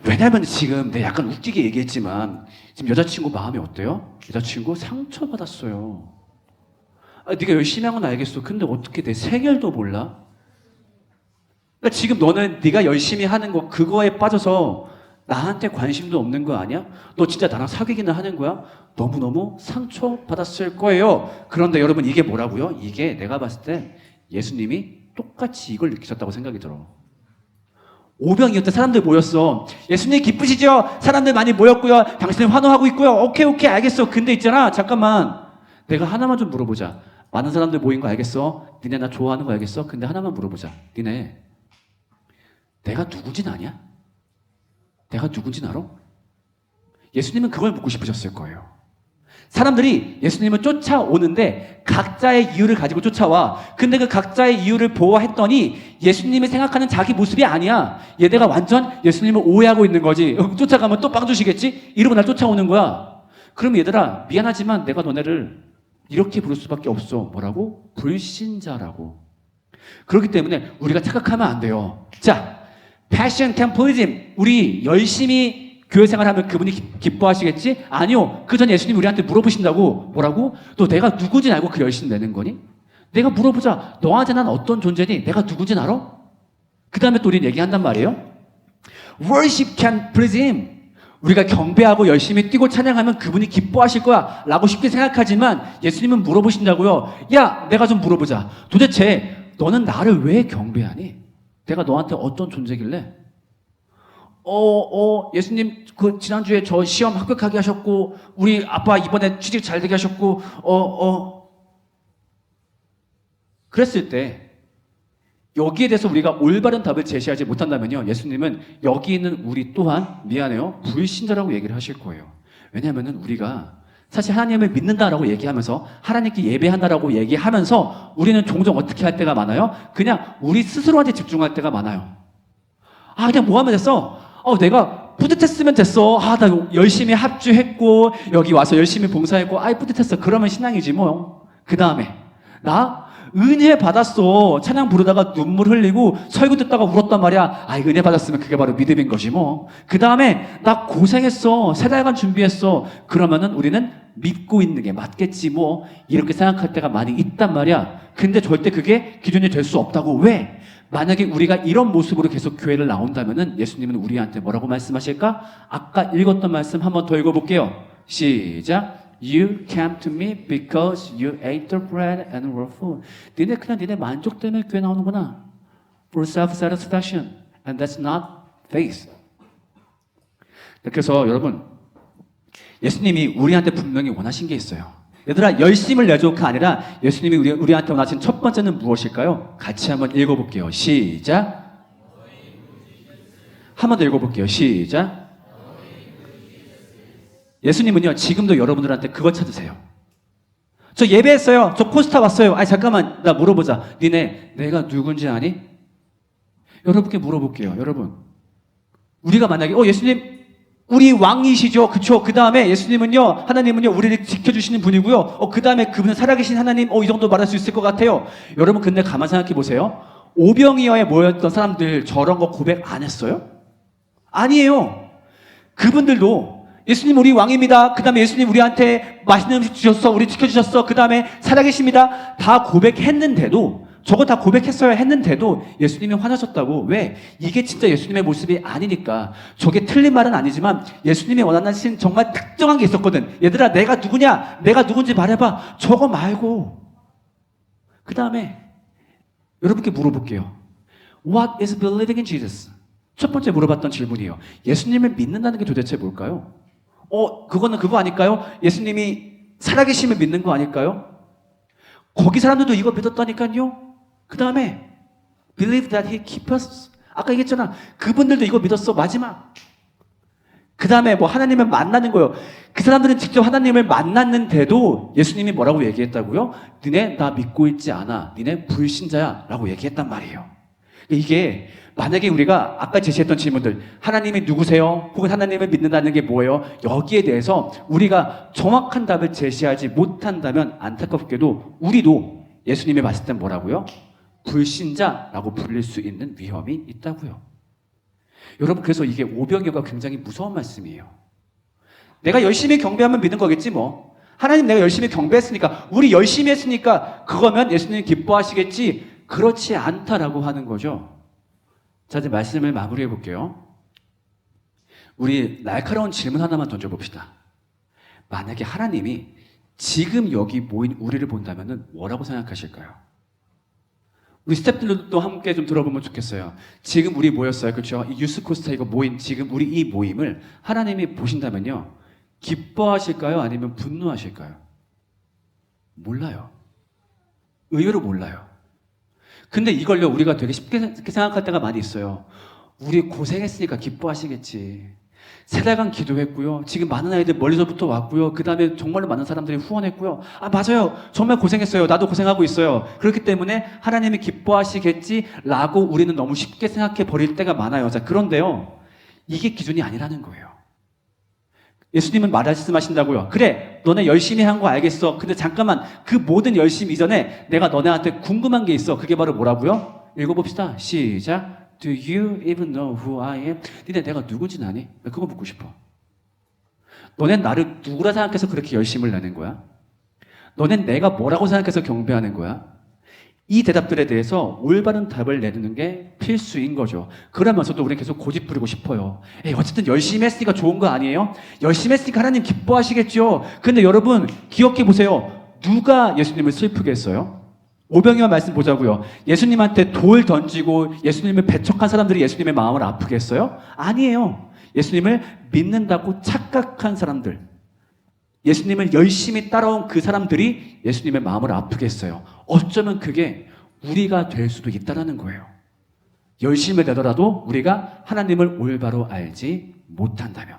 왜냐면 지금 내가 약간 웃기게 얘기했지만 지금 여자친구 마음이 어때요? 여자친구 상처받았어요. 네가 열심히 한 건 알겠어. 근데 어떻게 내 생일도 몰라? 그러니까 지금 너는 네가 열심히 하는 거 그거에 빠져서 나한테 관심도 없는 거 아니야? 너 진짜 나랑 사귀기는 하는 거야? 너무너무 상처받았을 거예요. 그런데 여러분 이게 뭐라고요? 이게 내가 봤을 때 예수님이 똑같이 이걸 느끼셨다고 생각이 들어. 오병이어 때 사람들 모였어. 예수님 기쁘시죠? 사람들 많이 모였고요. 당신은 환호하고 있고요. 오케이 알겠어. 근데 있잖아 잠깐만 내가 하나만 좀 물어보자. 많은 사람들 모인 거 알겠어? 니네 나 좋아하는 거 알겠어? 근데 하나만 물어보자. 니네 내가 누군진 아냐? 내가 누군진 알아? 예수님은 그걸 묻고 싶으셨을 거예요. 사람들이 예수님을 쫓아오는데 각자의 이유를 가지고 쫓아와. 근데 그 각자의 이유를 보아했더니 예수님이 생각하는 자기 모습이 아니야. 얘네가 완전 예수님을 오해하고 있는 거지. 쫓아가면 또 빵 주시겠지? 이러고 날 쫓아오는 거야. 그럼 얘들아 미안하지만 내가 너네를 이렇게 부를 수밖에 없어. 뭐라고? 불신자라고. 그렇기 때문에 우리가 착각하면 안 돼요. 자, passion can please him. 우리 열심히 교회 생활하면 그분이 기뻐하시겠지? 아니요. 그 전에 예수님이 우리한테 물어보신다고. 뭐라고? 너 내가 누군지 알고 그 열심 내는 거니? 내가 물어보자. 너한테 난 어떤 존재니? 내가 누군지 알아? 그 다음에 또 우리는 얘기한단 말이에요. Worship can please him. 우리가 경배하고 열심히 뛰고 찬양하면 그분이 기뻐하실 거야 라고 쉽게 생각하지만 예수님은 물어보신다고요. 야, 내가 좀 물어보자. 도대체 너는 나를 왜 경배하니? 내가 너한테 어떤 존재길래? 예수님, 지난주에 저 시험 합격하게 하셨고, 우리 아빠 이번에 취직 잘 되게 하셨고, 그랬을 때, 여기에 대해서 우리가 올바른 답을 제시하지 못한다면요, 예수님은 여기 있는 우리 또한, 미안해요, 불신자라고 얘기를 하실 거예요. 왜냐하면은 우리가 사실 하나님을 믿는다라고 얘기하면서, 하나님께 예배한다라고 얘기하면서, 우리는 종종 어떻게 할 때가 많아요? 그냥 우리 스스로한테 집중할 때가 많아요. 그냥 뭐 하면 됐어? 내가 뿌듯했으면 됐어. 나 열심히 합주했고, 여기 와서 열심히 봉사했고, 뿌듯했어. 그러면 신앙이지, 뭐. 그 다음에, 나 은혜 받았어. 찬양 부르다가 눈물 흘리고, 설교 듣다가 울었단 말이야. 은혜 받았으면 그게 바로 믿음인 거지, 뭐. 그 다음에, 나 고생했어. 세 달간 준비했어. 그러면은 우리는 믿고 있는 게 맞겠지, 뭐. 이렇게 생각할 때가 많이 있단 말이야. 근데 절대 그게 기준이 될 수 없다고. 왜? 만약에 우리가 이런 모습으로 계속 교회를 나온다면은 예수님은 우리한테 뭐라고 말씀하실까? 아까 읽었던 말씀 한번 더 읽어볼게요. 시작. You came to me because you ate the bread and were full. 니네 만족 때문에 교회 나오는구나. For self-satisfaction. And that's not faith. 그래서 여러분, 예수님이 우리한테 분명히 원하신 게 있어요. 얘들아, 열심을 내줘가 아니라 예수님이 우리한테 원하신 첫 번째는 무엇일까요? 같이 한번 읽어볼게요. 시작. 한번 더 읽어볼게요. 시작. 예수님은요, 지금도 여러분들한테 그거 찾으세요. 저 예배했어요. 저 코스타 왔어요. 잠깐만, 나 물어보자. 니네 내가 누군지 아니? 여러분께 물어볼게요. 여러분, 우리가 만약에 예수님 우리 왕이시죠. 그쵸? 그 다음에 예수님은요, 하나님은요, 우리를 지켜주시는 분이고요. 그 다음에 그분은 살아계신 하나님, 이 정도 말할 수 있을 것 같아요. 여러분, 근데 가만 생각해 보세요. 오병이어에 모였던 사람들 저런 거 고백 안 했어요? 아니에요. 그분들도 예수님 우리 왕입니다. 그 다음에 예수님 우리한테 맛있는 음식 주셨어. 우리 지켜주셨어. 그 다음에 살아계십니다. 다 고백했는데도, 저거 다 고백했어야 했는데도 예수님이 화나셨다고. 왜? 이게 진짜 예수님의 모습이 아니니까. 저게 틀린 말은 아니지만 예수님이 원하신 정말 특정한 게 있었거든. 얘들아, 내가 누구냐? 내가 누군지 말해봐. 저거 말고. 그 다음에 여러분께 물어볼게요. What is believing in Jesus? 첫 번째 물어봤던 질문이에요. 예수님을 믿는다는 게 도대체 뭘까요? 그거는 그거 아닐까요? 예수님이 살아계심을 믿는 거 아닐까요? 거기 사람들도 이거 믿었다니까요. 그 다음에 believe that he keeps us. 아까 얘기했잖아. 그분들도 이거 믿었어. 마지막. 그 다음에 하나님을 만나는 거예요. 그 사람들은 직접 하나님을 만났는데도 예수님이 뭐라고 얘기했다고요? 니네 나 믿고 있지 않아. 니네 불신자야 라고 얘기했단 말이에요. 이게 만약에 우리가 아까 제시했던 질문들, 하나님이 누구세요? 혹은 하나님을 믿는다는 게 뭐예요? 여기에 대해서 우리가 정확한 답을 제시하지 못한다면 안타깝게도 우리도 예수님이 봤을 땐 뭐라고요? 불신자라고 불릴 수 있는 위험이 있다고요. 여러분, 그래서 이게 오병이어가 굉장히 무서운 말씀이에요. 내가 열심히 경배하면 믿는 거겠지 뭐. 하나님 내가 열심히 경배했으니까, 우리 열심히 했으니까 그거면 예수님 기뻐하시겠지. 그렇지 않다라고 하는 거죠. 자, 이제 말씀을 마무리해 볼게요. 우리 날카로운 질문 하나만 던져봅시다. 만약에 하나님이 지금 여기 모인 우리를 본다면 뭐라고 생각하실까요? 우리 스태프들도 함께 좀 들어보면 좋겠어요. 지금 우리 모였어요. 그렇죠? 이 유스코스타 이거 모인 지금 우리 이 모임을 하나님이 보신다면요. 기뻐하실까요? 아니면 분노하실까요? 몰라요. 의외로 몰라요. 근데 이걸요 우리가 되게 쉽게 생각할 때가 많이 있어요. 우리 고생했으니까 기뻐하시겠지. 세 달간 기도했고요. 지금 많은 아이들 멀리서부터 왔고요. 그 다음에 정말로 많은 사람들이 후원했고요. 아, 맞아요. 정말 고생했어요. 나도 고생하고 있어요. 그렇기 때문에 하나님이 기뻐하시겠지라고 우리는 너무 쉽게 생각해 버릴 때가 많아요. 자, 그런데요. 이게 기준이 아니라는 거예요. 예수님은 말씀하신다고요. 그래, 너네 열심히 한 거 알겠어. 근데 잠깐만, 그 모든 열심 이전에 내가 너네한테 궁금한 게 있어. 그게 바로 뭐라고요? 읽어봅시다. 시작. Do you even know who I am? 니네 내가 누군지 아니? 그거 묻고 싶어. 너넨 나를 누구라 생각해서 그렇게 열심을 내는 거야? 너넨 내가 뭐라고 생각해서 경배하는 거야? 이 대답들에 대해서 올바른 답을 내는 게 필수인 거죠. 그러면서도 우리는 계속 고집 부리고 싶어요. 에이, 어쨌든 열심히 했으니까 좋은 거 아니에요? 열심히 했으니까 하나님 기뻐하시겠죠. 근데 여러분 기억해 보세요. 누가 예수님을 슬프게 했어요? 오병이어 말씀 보자고요. 예수님한테 돌 던지고 예수님을 배척한 사람들이 예수님의 마음을 아프게 했어요? 아니에요. 예수님을 믿는다고 착각한 사람들, 예수님을 열심히 따라온 그 사람들이 예수님의 마음을 아프게 했어요. 어쩌면 그게 우리가 될 수도 있다는 거예요. 열심히 되더라도 우리가 하나님을 올바로 알지 못한다면.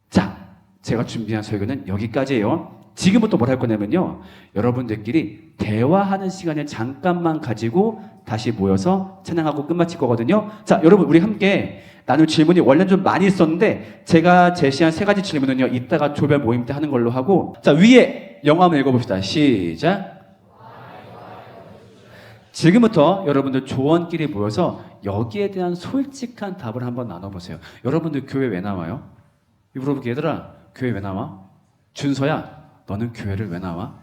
자, 제가 준비한 설교는 여기까지예요. 지금부터 뭘 할 거냐면요. 여러분들끼리 대화하는 시간을 잠깐만 가지고 다시 모여서 찬양하고 끝마칠 거거든요. 자, 여러분 우리 함께 나눌 질문이 원래는 좀 많이 있었는데 제가 제시한 3가지 질문은요. 이따가 조별 모임 때 하는 걸로 하고, 자, 위에 영어 한번 읽어봅시다. 시작. 지금부터 여러분들 조원끼리 모여서 여기에 대한 솔직한 답을 한번 나눠보세요. 여러분들 교회 왜 나와요? 물어볼게. 얘들아, 교회 왜 나와? 준서야, 너는 교회를 왜 나와?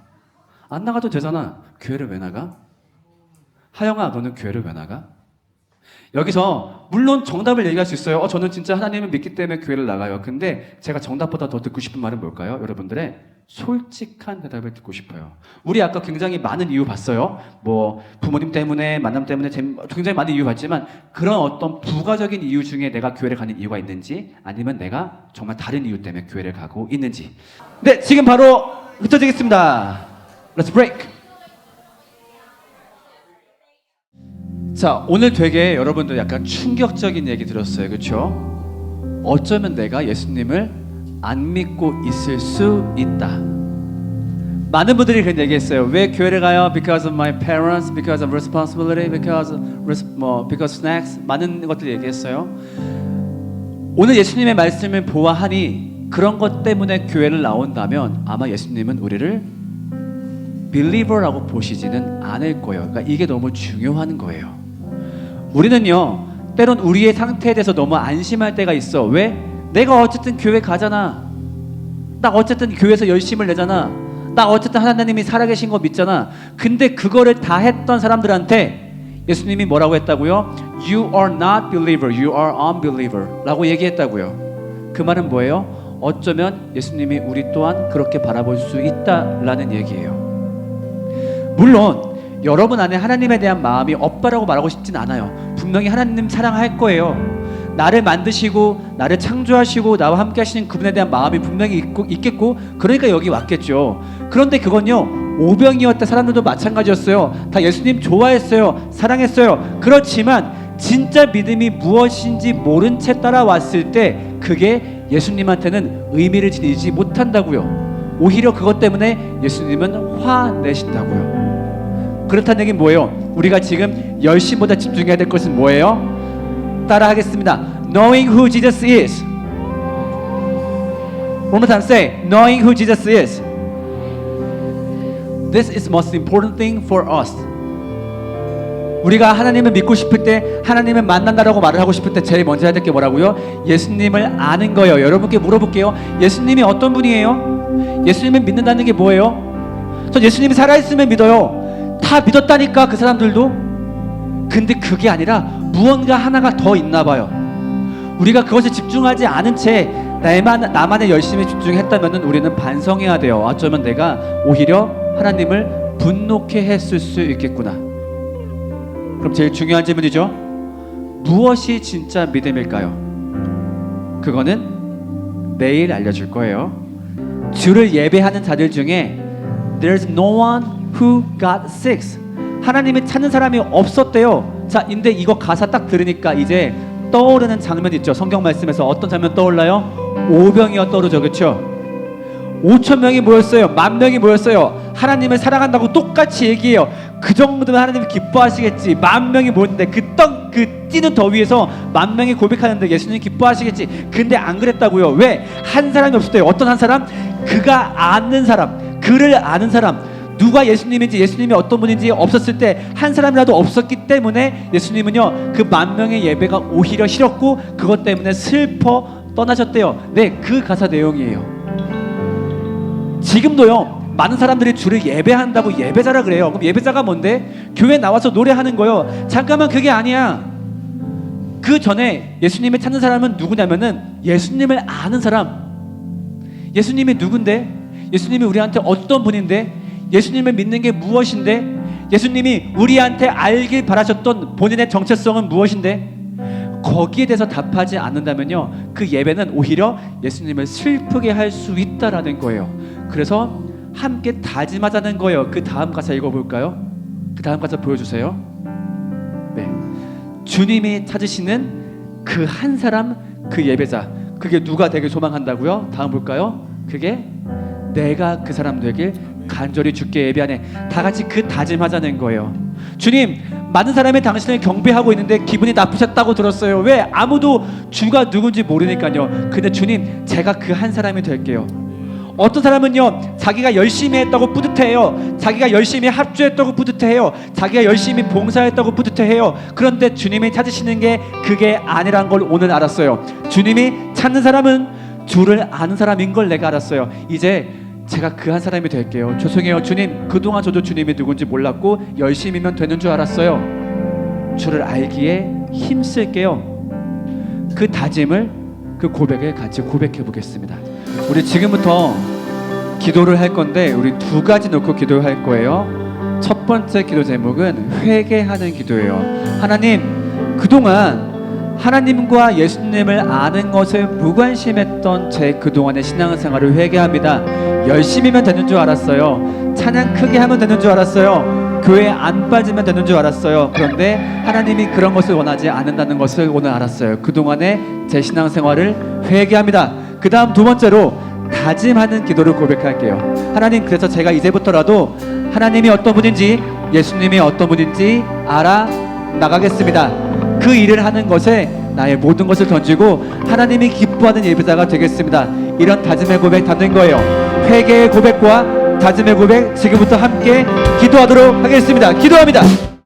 안 나가도 되잖아. 교회를 왜 나가? 하영아, 너는 교회를 왜 나가? 여기서 물론 정답을 얘기할 수 있어요. 저는 진짜 하나님을 믿기 때문에 교회를 나가요. 근데 제가 정답보다 더 듣고 싶은 말은 뭘까요? 여러분들의 솔직한 대답을 듣고 싶어요. 우리 아까 굉장히 많은 이유 봤어요. 뭐 부모님 때문에, 만남 때문에 굉장히 많은 이유 봤지만 그런 어떤 부가적인 이유 중에 내가 교회를 가는 이유가 있는지, 아니면 내가 정말 다른 이유 때문에 교회를 가고 있는지. 네, 지금 바로 흩어지겠습니다. Let's break. 자, 오늘 되게 여러분들 약간 충격적인 얘기 들었어요. 그렇죠? 어쩌면 내가 예수님을 안 믿고 있을 수 있다. 많은 분들이 그런 얘기했어요. 왜 교회를 가요? Because of my parents, because of responsibility, because snacks. 많은 것들 얘기했어요. 오늘 예수님의 말씀을 보아하니 그런 것 때문에 교회를 나온다면 아마 예수님은 우리를 believer라고 보시지는 않을 거예요. 그러니까 이게 너무 중요한 거예요. 우리는요, 때론 우리의 상태에 대해서 너무 안심할 때가 있어. 왜? 내가 어쨌든 교회 가잖아. 나 어쨌든 교회에서 열심을 내잖아. 나 어쨌든 하나님이 살아계신 거 믿잖아. 근데 그거를 다 했던 사람들한테 예수님이 뭐라고 했다고요? You are not believer, you are unbeliever 라고 얘기했다고요. 그 말은 뭐예요? 어쩌면 예수님이 우리 또한 그렇게 바라볼 수 있다라는 얘기예요. 물론 여러분 안에 하나님에 대한 마음이 없다라고 말하고 싶진 않아요. 분명히 하나님 사랑할 거예요. 나를 만드시고 나를 창조하시고 나와 함께 하시는 그분에 대한 마음이 분명히 있겠고, 그러니까 여기 왔겠죠. 그런데 그건요, 오병이어 때 사람들도 마찬가지였어요. 다 예수님 좋아했어요. 사랑했어요. 그렇지만 진짜 믿음이 무엇인지 모른 채 따라왔을 때 그게 예수님한테는 의미를 지니지 못한다고요. 오히려 그것 때문에 예수님은 화내신다고요. 그렇다는 얘기는 뭐예요? 우리가 지금 열심보다 집중해야 될 것은 뭐예요? 따라 하겠습니다. Knowing who Jesus is. One more time, say, knowing who Jesus is. This is the most important thing for us. 우리가 하나님을 믿고 싶을 때, 하나님을 만난다라고 말을 하고 싶을 때 제일 먼저 해야 될 게 뭐라고요? 예수님을 아는 거예요. 여러분께 물어볼게요. 예수님이 어떤 분이에요? 예수님을 믿는다는 게 뭐예요? 저 예수님이 살아있으면 믿어요. 다 믿었다니까 그 사람들도. 근데 그게 아니라 무언가 하나가 더 있나 봐요. 우리가 그것에 집중하지 않은 채 나만의 열심히 집중했다면 우리는 반성해야 돼요. 어쩌면 내가 오히려 하나님을 분노케 했을 수 있겠구나. 그럼 제일 중요한 질문이죠. 무엇이 진짜 믿음일까요? 그거는 내일 알려줄 거예요. 주를 예배하는 자들 중에 There's no one who got sick. 하나님을 찾는 사람이 없었대요. 자, 근데 이거 가사 딱 들으니까 이제 떠오르는 장면 있죠. 성경 말씀에서 어떤 장면 떠올라요? 오병이어 떠오르죠. 그렇죠? 5천 명이 모였어요. 10,000명이 모였어요. 하나님을 사랑한다고 똑같이 얘기해요. 그 정도면 하나님이 기뻐하시겠지. 10,000명이 모였는데 그 뛰는 더위에서 10,000명이 고백하는데 예수님이 기뻐하시겠지. 근데 안 그랬다고요. 왜? 한 사람이 없었대요. 어떤 한 사람? 그가 아는 사람, 그를 아는 사람. 누가 예수님인지, 예수님이 어떤 분인지 없었을 때 한 사람이라도 없었기 때문에 예수님은요, 그 10,000명의 예배가 오히려 싫었고 그것 때문에 슬퍼 떠나셨대요. 네, 그 가사 내용이에요. 지금도요, 많은 사람들이 주를 예배한다고 예배자라 그래요. 그럼 예배자가 뭔데? 교회 나와서 노래하는 거요. 잠깐만, 그게 아니야. 그 전에 예수님을 찾는 사람은 누구냐면은 예수님을 아는 사람. 예수님이 누군데? 예수님이 우리한테 어떤 분인데? 예수님을 믿는 게 무엇인데? 예수님이 우리한테 알길 바라셨던 본인의 정체성은 무엇인데? 거기에 대해서 답하지 않는다면요, 그 예배는 오히려 예수님을 슬프게 할 수 있다라는 거예요. 그래서 함께 다짐하자는 거예요. 그 다음 가사 읽어볼까요? 그 다음 가사 보여주세요. 네, 주님이 찾으시는 그 한 사람, 그 예배자, 그게 누가 되길 소망한다고요? 다음 볼까요? 그게 내가 그 사람 되길 간절히 주께 예배하네. 다 같이 그 다짐하자는 거예요. 주님, 많은 사람이 당신을 경배하고 있는데 기분이 나쁘셨다고 들었어요. 왜? 아무도 주가 누군지 모르니까요. 근데 주님, 제가 그 한 사람이 될게요. 어떤 사람은요, 자기가 열심히 했다고 뿌듯해해요. 자기가 열심히 합주했다고 뿌듯해해요. 자기가 열심히 봉사했다고 뿌듯해해요. 그런데 주님이 찾으시는 게 그게 아니란 걸 오늘 알았어요. 주님이 찾는 사람은 주를 아는 사람인 걸 내가 알았어요. 이제 제가 그 한 사람이 될게요. 죄송해요 주님, 그동안 저도 주님이 누군지 몰랐고 열심히면 되는 줄 알았어요. 주를 알기에 힘쓸게요. 그 다짐을, 그 고백을 같이 고백해 보겠습니다. 우리 지금부터 기도를 할 건데 우리 2가지 놓고 기도할 거예요. 첫 번째 기도 제목은 회개하는 기도예요. 하나님, 그동안 하나님과 예수님을 아는 것에 무관심했던 제 그동안의 신앙생활을 회개합니다. 열심히면 되는 줄 알았어요. 찬양 크게 하면 되는 줄 알았어요. 교회에 안 빠지면 되는 줄 알았어요. 그런데 하나님이 그런 것을 원하지 않는다는 것을 오늘 알았어요. 그동안의 제 신앙생활을 회개합니다. 그 다음 2번째로 다짐하는 기도를 고백할게요. 하나님, 그래서 제가 이제부터라도 하나님이 어떤 분인지, 예수님이 어떤 분인지 알아 나가겠습니다. 그 일을 하는 것에 나의 모든 것을 던지고 하나님이 기뻐하는 예배자가 되겠습니다. 이런 다짐의 고백 담는 거예요. 회개의 고백과 다짐의 고백, 지금부터 함께 기도하도록 하겠습니다. 기도합니다.